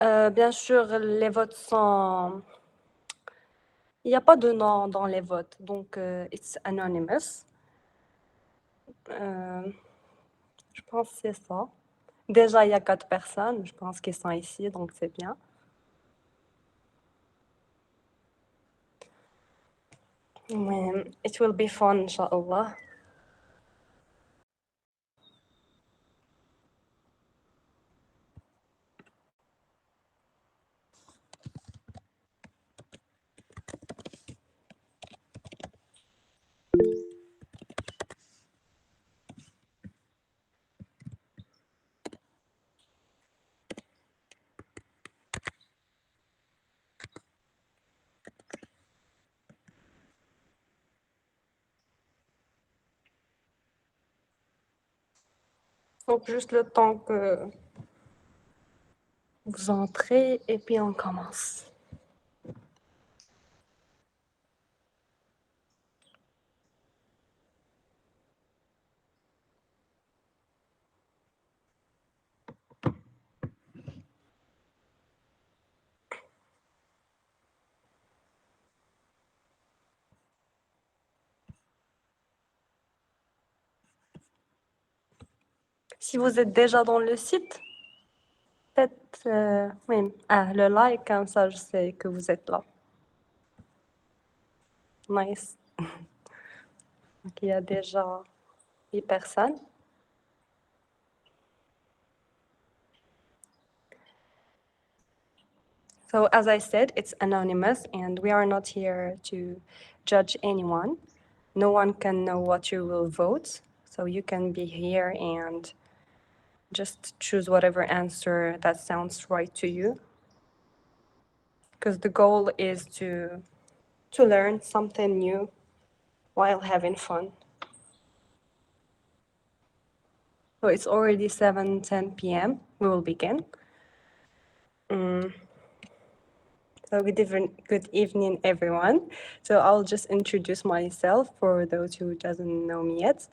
Bien sûr, les votes sont... Il n'y a pas de nom dans les votes, donc it's anonymous. Je pense que c'est ça. Déjà, il y a 4 personnes, je pense qu'ils sont ici, donc c'est bien. It will be fun, inshallah. Donc, juste le temps que vous entrez et puis on commence. Si vous êtes déjà dans le site, faites le like, comme ça je sais que vous êtes là. Nice. Donc, il y a déjà 8 personnes. So as I said, it's anonymous and we are not here to judge anyone. No one can know what you will vote. So you can be here and just choose whatever answer that sounds right to you. Because the goal is to learn something new while having fun. So it's already 7:10 p.m. We will begin. So good evening, everyone. So I'll just introduce myself for those who doesn't know me yet.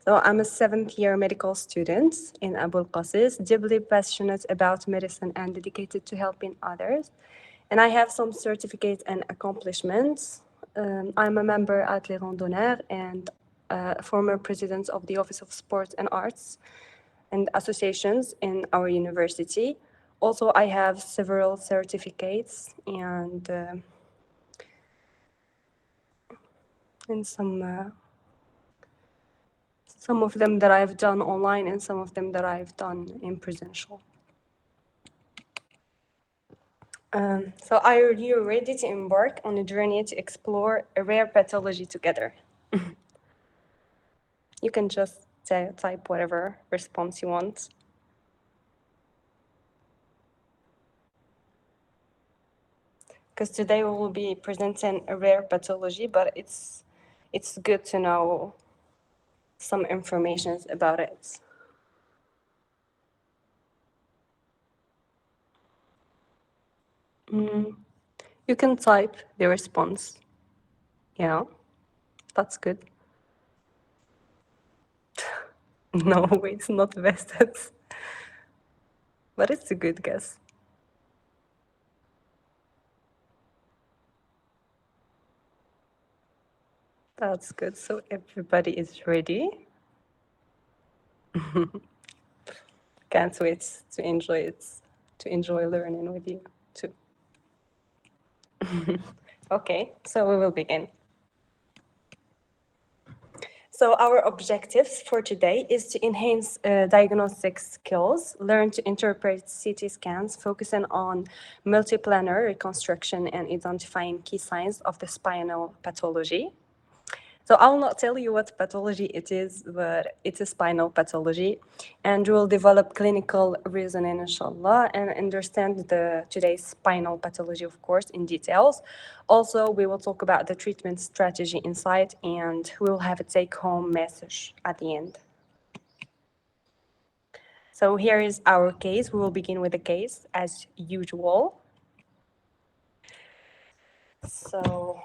So I'm a 7th-year medical student in Abul Qasis, deeply passionate about medicine and dedicated to helping others. And I have some certificates and accomplishments. I'm a member at Les Randonneurs and former president of the Office of Sports and Arts and associations in our university. Also, I have several certificates and some of them that I've done online and some of them that I've done in presential. So are you ready to embark on a journey to explore a rare pathology together? You can just type whatever response you want. Because today we will be presenting a rare pathology, but it's good to know some information about it. You can type the response. Yeah, that's good. No, it's not vested. But it's a good guess. That's good. So everybody is ready. Can't wait to enjoy it, to enjoy learning with you too. Okay, so we will begin. So our objectives for today is to enhance diagnostic skills, learn to interpret CT scans, focusing on multiplanar reconstruction and identifying key signs of the spinal pathology. So I'll not tell you what pathology it is, but it's a spinal pathology. And we'll develop clinical reasoning, inshallah, and understand today's spinal pathology, of course, in details. Also, we will talk about the treatment strategy inside, and we'll have a take-home message at the end. So here is our case. We will begin with the case, as usual. So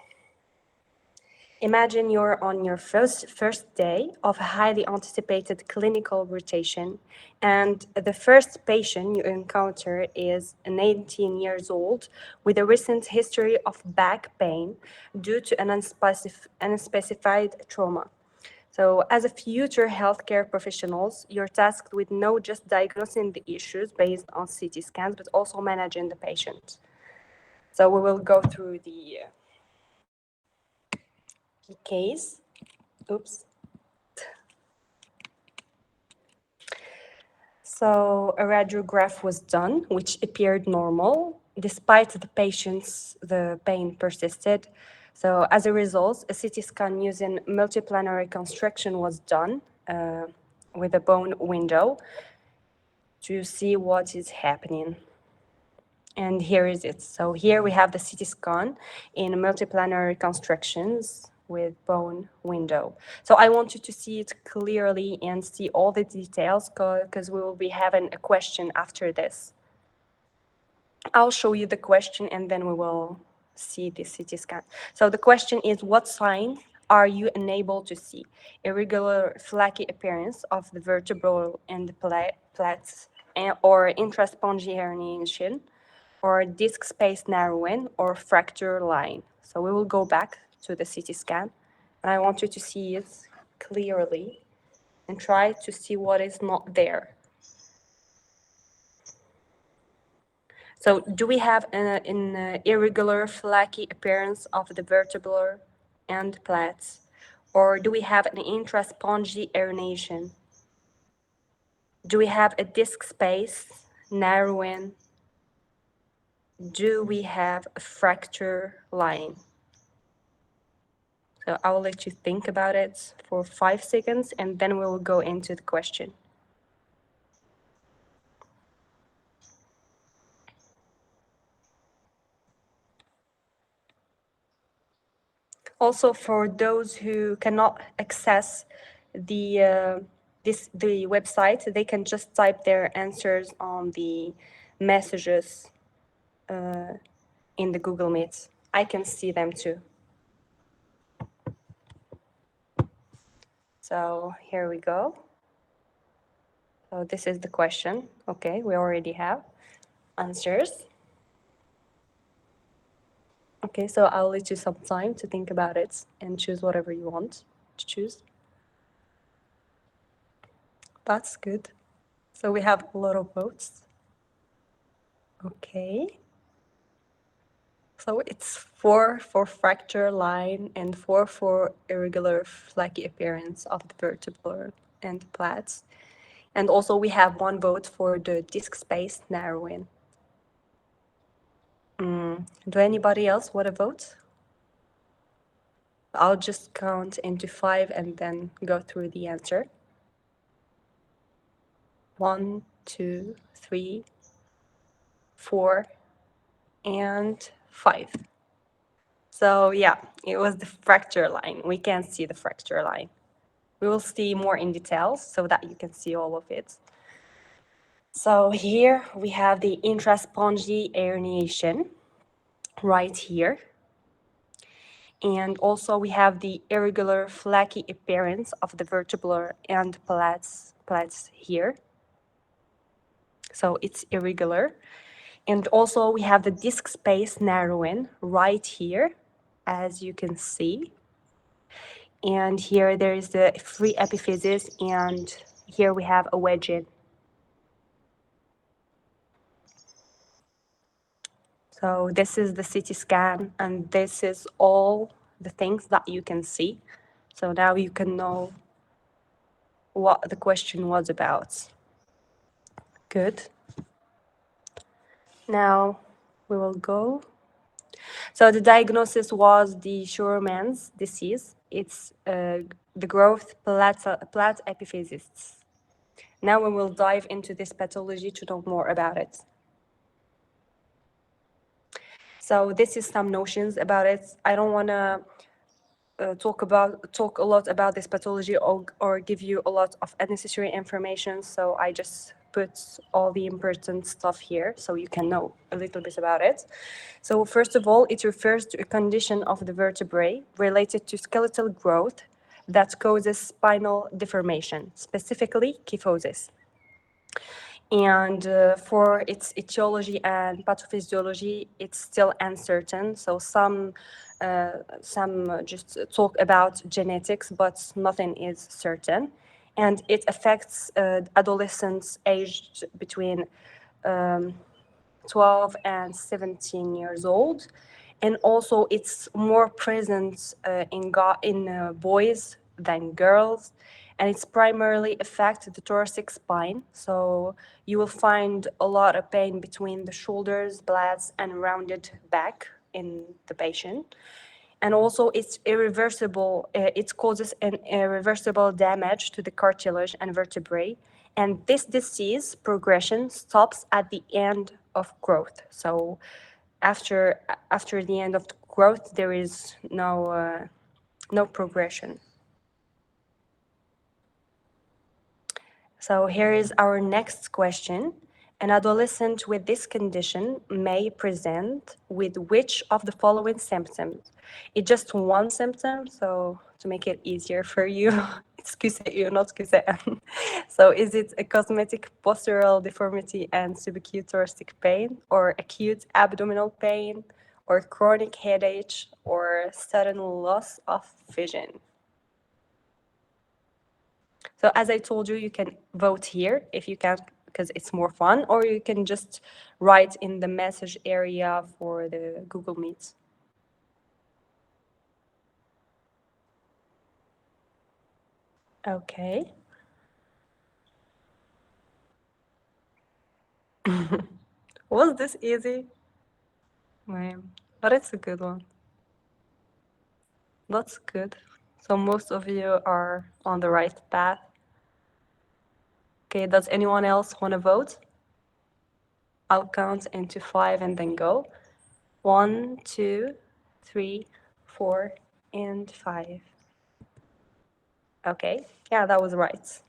Imagine you're on your first day of a highly anticipated clinical rotation, and the first patient you encounter is an 18 years old with a recent history of back pain due to an unspecified trauma. So as a future healthcare professionals, you're tasked with not just diagnosing the issues based on CT scans, but also managing the patient. So we will go through the case. Oops. So a radiograph was done, which appeared normal. Despite the pain persisted. So as a result, a CT scan using multiplanar reconstruction was done with a bone window to see what is happening. And here is it. So here we have the CT scan in multiplanar reconstructions with bone window. So I want you to see it clearly and see all the details because we will be having a question after this. I'll show you the question and then we will see the CT scan. So the question is, what sign are you unable to see? Irregular flaky appearance of the vertebral and the plates or intraspongy herniation, or disc space narrowing, or fracture line. So we will go back to the CT scan, and I want you to see it clearly and try to see what is not there. So do we have an irregular flaky appearance of the vertebral and plates, or do we have an intraspongy herniation? Do we have a disc space narrowing? Do we have a fracture line? So I will let you think about it for 5 seconds and then we will go into the question. Also, for those who cannot access the website, they can just type their answers on the messages in the Google Meet. I can see them too. So here we go. So this is the question. Okay, we already have answers. Okay, so I'll let you some time to think about it and choose whatever you want to choose. That's good. So we have a lot of votes. Okay. So it's 4 for fracture line and 4 for irregular flaky appearance of the vertebral and plates. And also we have 1 vote for the disc space narrowing. Do anybody else want to vote? I'll just count into 5 and then go through the answer. 1, 2, 3, 4, and 5. So yeah, it was the fracture line. We can see the fracture line. We will see more in details so that you can see all of it. So here we have the intraspongy herniation right here. And also we have the irregular flaky appearance of the vertebral and plates here. So it's irregular. And also we have the disc space narrowing right here, as you can see. And here there is the free epiphysis, and here we have a wedging. So this is the CT scan, and this is all the things that you can see. So now you can know what the question was about. Good. Now we will go. So the diagnosis was the Scheuermann's disease. It's the growth plate epiphysis. Now we will dive into this pathology to know more about it. So this is some notions about it. I don't want to talk a lot about this pathology or give you a lot of unnecessary information. So I just put all the important stuff here so you can know a little bit about it. So first of all, it refers to a condition of the vertebrae related to skeletal growth that causes spinal deformation, specifically kyphosis. And for its etiology and pathophysiology, it's still uncertain. So some just talk about genetics, but nothing is certain. And it affects adolescents aged between 12 and 17 years old. And also it's more present in boys than girls. And it's primarily affect the thoracic spine. So you will find a lot of pain between the shoulders, blades, and rounded back in the patient. And also it's irreversible, it causes an irreversible damage to the cartilage and vertebrae. And this disease progression stops at the end of growth. So after the end of the growth, there is no progression. So here is our next question. An adolescent with this condition may present with which of the following symptoms? It's just one symptom, so to make it easier for you, excuse you, not excuse. So is it a cosmetic postural deformity and subacute thoracic pain, or acute abdominal pain, or chronic headache, or sudden loss of vision? So as I told you, you can vote here if you can, because it's more fun, or you can just write in the message area for the Google Meet. Okay. Was this easy? But it's a good one. That's good. So most of you are on the right path. Okay, does anyone else want to vote? I'll count into 5 and then go. 1, 2, 3, 4, and 5. Okay, yeah, that was right.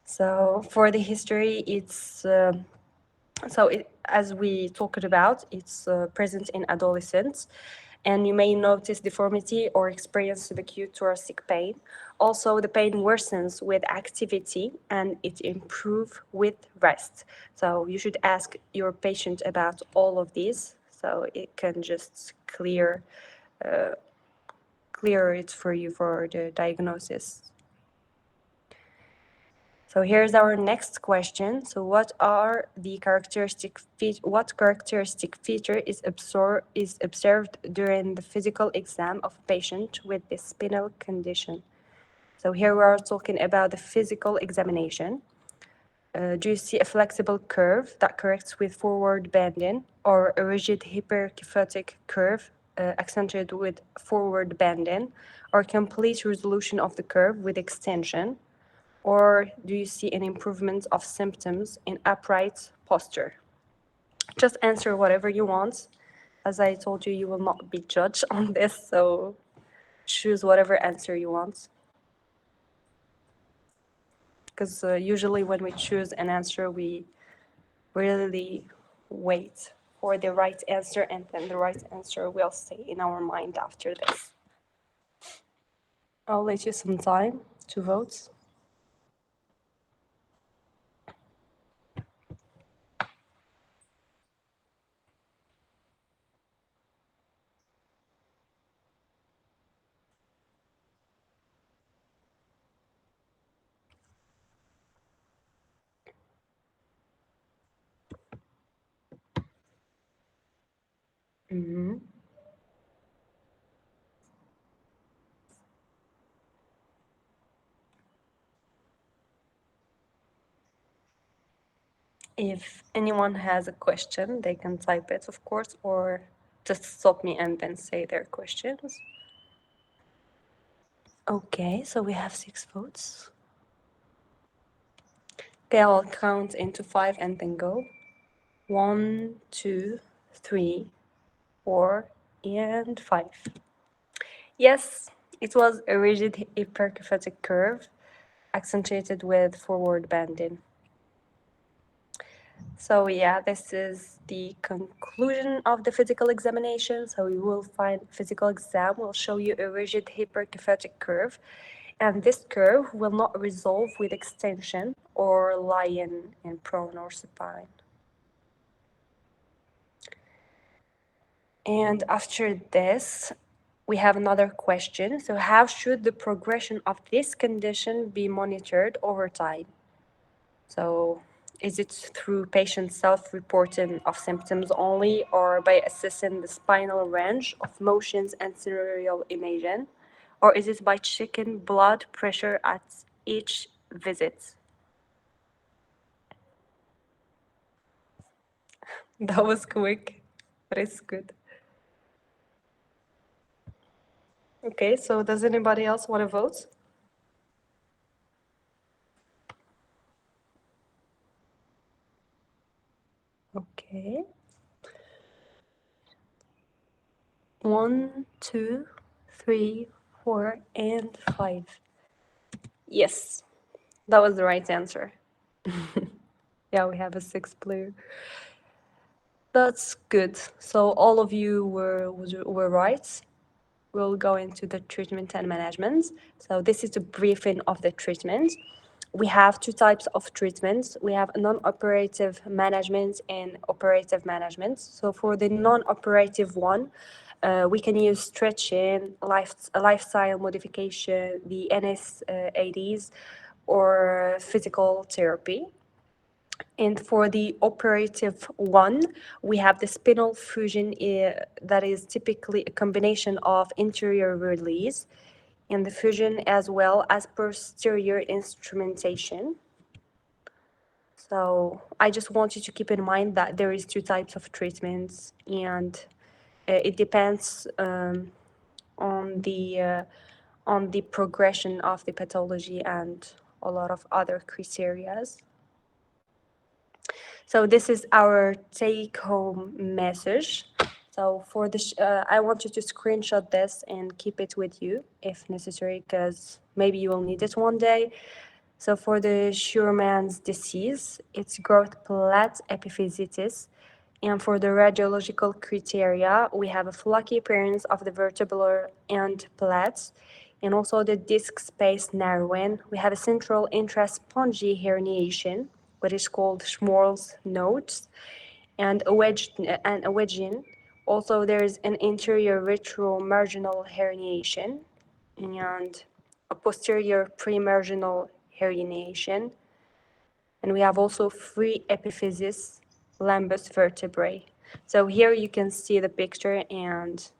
So for the history, it's as we talked about, it's present in adolescents, and you may notice deformity or experience subacute thoracic pain. Also, the pain worsens with activity and it improves with rest. So you should ask your patient about all of these, so it can just clear it for you for the diagnosis. So here's our next question. So what characteristic feature is observed during the physical exam of a patient with this spinal condition? So here we are talking about the physical examination. Do you see a flexible curve that corrects with forward bending, or a rigid hyperkyphotic curve accentuated with forward bending, or complete resolution of the curve with extension? Or do you see an improvement of symptoms in upright posture? Just answer whatever you want. As I told you, you will not be judged on this, so choose whatever answer you want. Because usually when we choose an answer, we really wait for the right answer, and then the right answer will stay in our mind after this. I'll let you some time to vote. Mm-hmm. If anyone has a question, they can type it, of course, or just stop me and then say their questions. Okay, so we have 6 votes. Okay, I'll count into 5 and then go. 1, 2, 3, 4, and 5. Yes, it was a rigid hyperkyphotic curve. accentuated with forward bending. So yeah, this is the conclusion of the physical examination. So you will find physical exam will show you a rigid hyperkinetic curve, and this curve will not resolve with extension or lie in prone or supine. And after this, we have another question. So how should the progression of this condition be monitored over time? So is it through patient self-reporting of symptoms only, or by assessing the spinal range of motions and cerebral imaging? Or is it by checking blood pressure at each visit? That was quick, but it's good. Okay, so does anybody else want to vote? Okay. 1, 2, 3, 4, and 5. Yes, that was the right answer. Yeah, we have a 6th player. That's good. So all of you were right. We'll go into the treatment and management. So this is a briefing of the treatment. We have two types of treatments. We have non-operative management and operative management. So for the non-operative one, we can use stretching, lifestyle modification, the NSAIDs, or physical therapy. And for the operative one, we have the spinal fusion that is typically a combination of interior release and the fusion as well as posterior instrumentation. So I just want you to keep in mind that there is two types of treatments, and it depends on the progression of the pathology and a lot of other criteria. So this is our take-home message. So for I want you to screenshot this and keep it with you if necessary, because maybe you will need it one day. So for the Schurman's disease, it's growth plate epiphysetis. And for the radiological criteria, we have a flaky appearance of the vertebral end plates, and also the disc space narrowing. We have a central intraspongy herniation, what is called Schmorl's nodes, and a wedging. Also, there is an interior retromarginal herniation and a posterior premarginal herniation. And we have also free epiphysis lambus vertebrae. So here you can see the picture and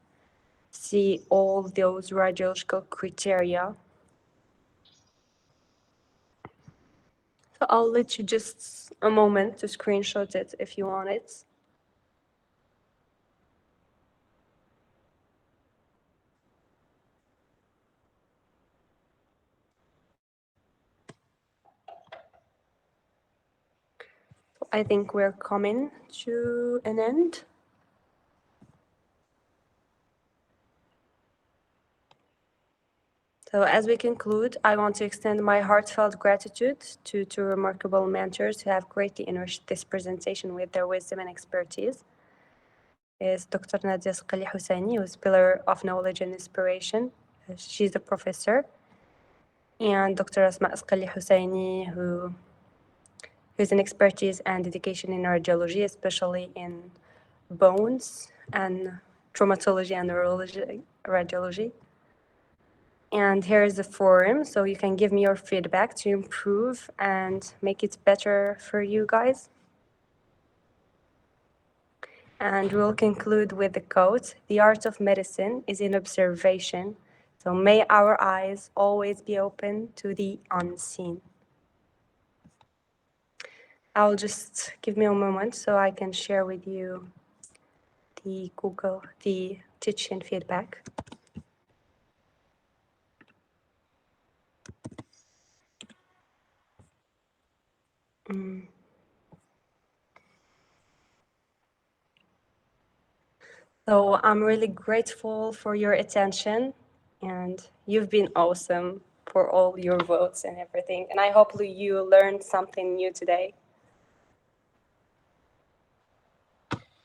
see all those radiological criteria. So I'll let you just a moment to screenshot it if you want it. I think we're coming to an end. So as we conclude, I want to extend my heartfelt gratitude to two remarkable mentors who have greatly enriched this presentation with their wisdom and expertise. Is Dr. Nadia Sqali Husseini, who's pillar of knowledge and inspiration. She's a professor. And Dr. Asma Sqali Husseini, who's an expertise and dedication in radiology, especially in bones and traumatology and radiology. And here is the forum, so you can give me your feedback to improve and make it better for you guys. And we'll conclude with the quote, "The art of medicine is in observation, so may our eyes always be open to the unseen." I'll just give me a moment so I can share with you the teaching feedback. So I'm really grateful for your attention, and you've been awesome. for all your votes and everything. And I hope you learned something new today.